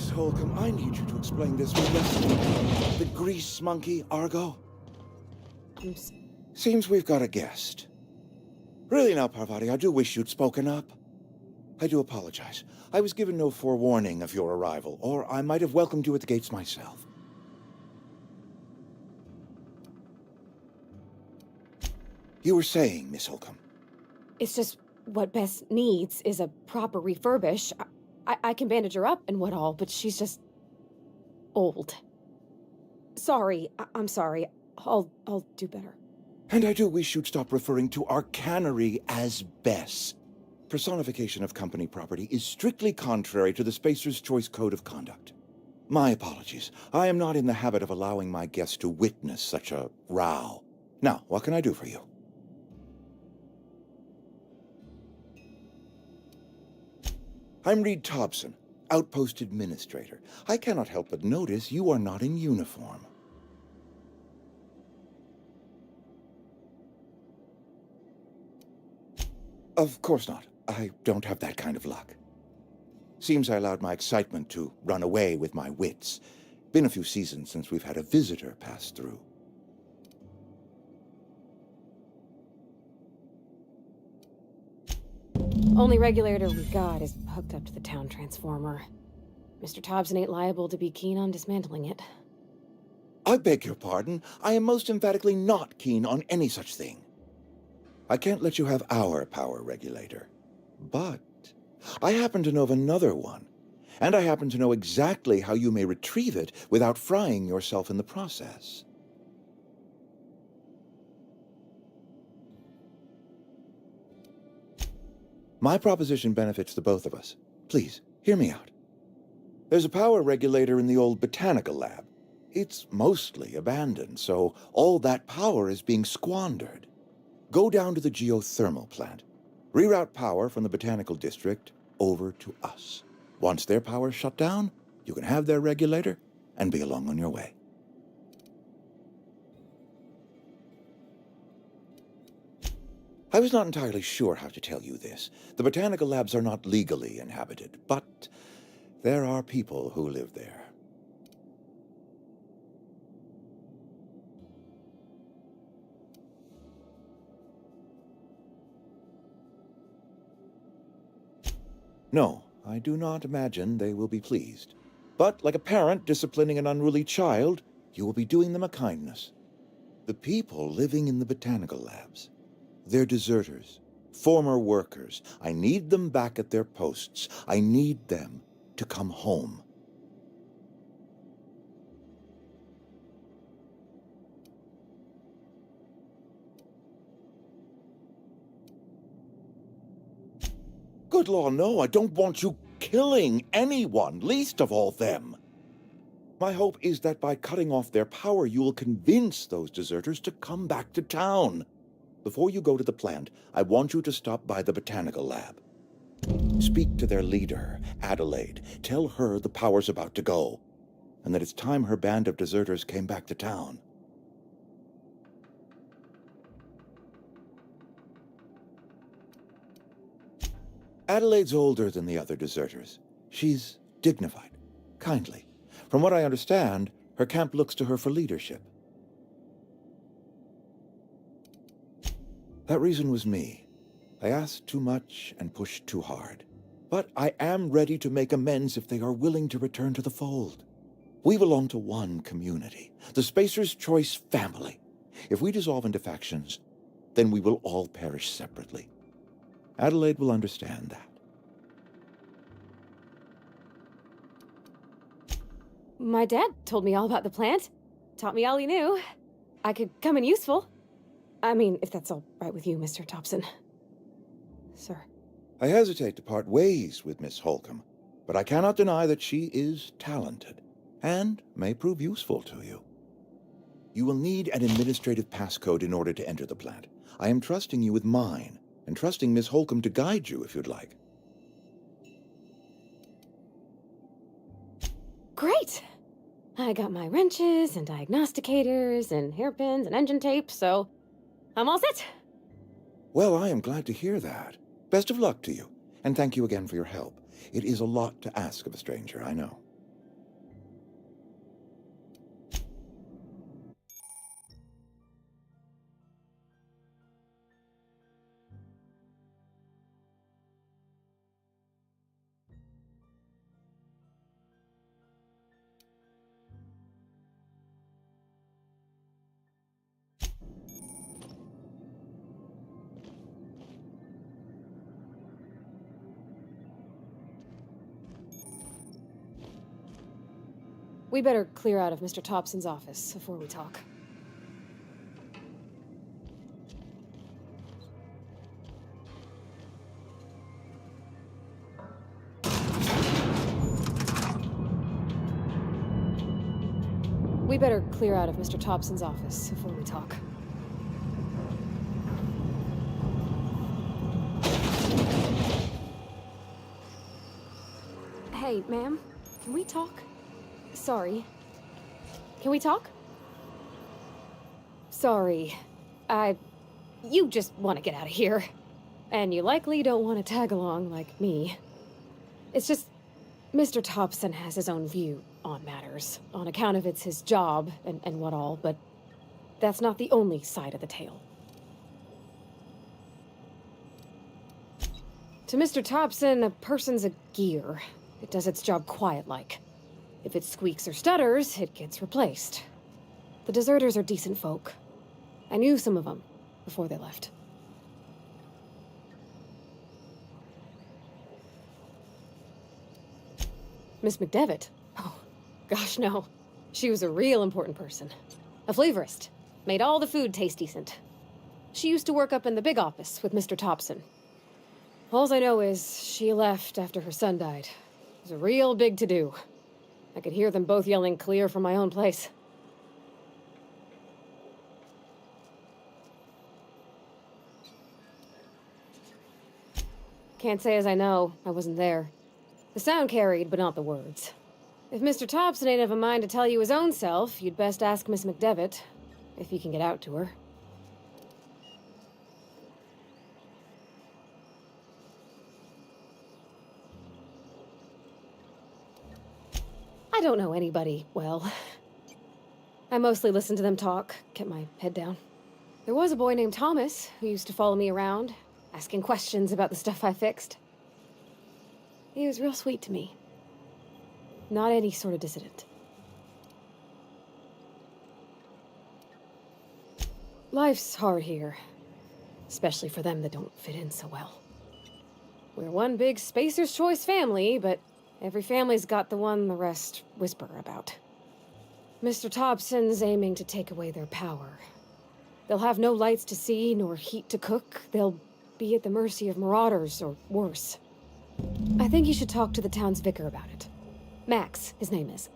Miss Holcomb, I need you to explain this with the grease monkey, Argo. Seems we've got a guest. Really now, Parvati, I do wish you'd spoken up. I do apologize. I was given no forewarning of your arrival, or I might have welcomed you at the gates myself. You were saying, Miss Holcomb. It's just what Bess needs is a proper refurbish. I can bandage her up and what all, but she's just old. Sorry, I'm sorry. I'll do better. And I do wish you'd stop referring to our cannery as Bess. Personification of company property is strictly contrary to the Spacer's Choice Code of Conduct. My apologies. I am not in the habit of allowing my guests to witness such a row. Now, what can I do for you? I'm Reed Thompson, Outpost Administrator. I cannot help but notice you are not in uniform. Of course not. I don't have that kind of luck. Seems I allowed my excitement to run away with my wits. Been a few seasons since we've had a visitor pass through. Only regulator we got is hooked up to the town transformer. Mr. Thompson ain't liable to be keen on dismantling it. I beg your pardon. I am most emphatically not keen on any such thing. I can't let you have our power regulator. But I happen to know of another one, and I happen to know exactly how you may retrieve it without frying yourself in the process. My proposition benefits the both of us. Please, hear me out. There's a power regulator in the old botanical lab. It's mostly abandoned, so all that power is being squandered. Go down to the geothermal plant. Reroute power from the botanical district over to us. Once their power's shut down, you can have their regulator and be along on your way. I was not entirely sure how to tell you this. The botanical labs are not legally inhabited, but there are people who live there. No, I do not imagine they will be pleased. But like a parent disciplining an unruly child, you will be doing them a kindness. The people living in the botanical labs, they're deserters, former workers. I need them back at their posts. I need them to come home. Good law, no, I don't want you killing anyone, least of all them. My hope is that by cutting off their power, you will convince those deserters to come back to town. Before you go to the plant, I want you to stop by the botanical lab. Speak to their leader, Adelaide. Tell her the power's about to go, and that it's time her band of deserters came back to town. Adelaide's older than the other deserters. She's dignified, kindly. From what I understand, her camp looks to her for leadership. That reason was me. I asked too much and pushed too hard. But I am ready to make amends if they are willing to return to the fold. We belong to one community, the Spacer's Choice family. If we dissolve into factions, then we will all perish separately. Adelaide will understand that. My dad told me all about the plant. Taught me all he knew. I could come in useful. I mean, if that's all right with you, Mr. Thompson. Sir. I hesitate to part ways with Miss Holcomb, but I cannot deny that she is talented, and may prove useful to you. You will need an administrative passcode in order to enter the plant. I am trusting you with mine, and trusting Miss Holcomb to guide you if you'd like. Great! I got my wrenches and diagnosticators and hairpins and engine tape, so I'm all set. Well, I am glad to hear that. Best of luck to you, and thank you again for your help. It is a lot to ask of a stranger, I know. We better clear out of Mr. Thompson's office before we talk. We better clear out of Mr. Thompson's office before we talk. Hey, ma'am, can we talk? Sorry. Can we talk? Sorry. You just want to get out of here. And you likely don't want to tag along like me. It's just, Mr. Thompson has his own view on matters, on account of it's his job and what all, but that's not the only side of the tale. To Mr. Thompson, a person's a gear. It does its job quiet-like. If it squeaks or stutters, it gets replaced. The deserters are decent folk. I knew some of them before they left. Miss McDevitt? Oh, gosh, no. She was a real important person. A flavorist. Made all the food taste decent. She used to work up in the big office with Mr. Thompson. Alls I know is she left after her son died. It was a real big to-do. I could hear them both yelling clear from my own place. Can't say as I know. I wasn't there. The sound carried, but not the words. If Mr. Thompson ain't of a mind to tell you his own self, you'd best ask Miss McDevitt, if you can get out to her. I don't know anybody well. I mostly listened to them talk, kept my head down. There was a boy named Thomas who used to follow me around, asking questions about the stuff I fixed. He was real sweet to me. Not any sort of dissident. Life's hard here, especially for them that don't fit in so well. We're one big Spacer's Choice family, but every family's got the one the rest whisper about. Mr. Thompson's aiming to take away their power. They'll have no lights to see, nor heat to cook. They'll be at the mercy of marauders, or worse. I think you should talk to the town's vicar about it. Max, his name is.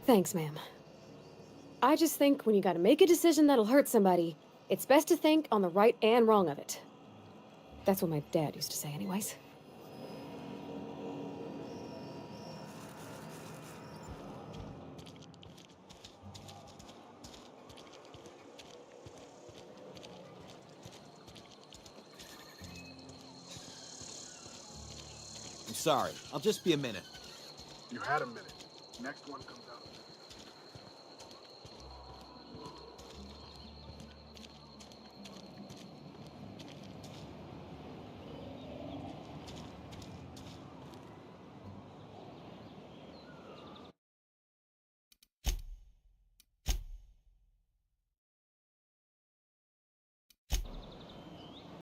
Thanks, ma'am. I just think when you gotta make a decision that'll hurt somebody, it's best to think on the right and wrong of it. That's what my dad used to say anyways. I'm sorry. I'll just be a minute. You had a minute. Next one comes out.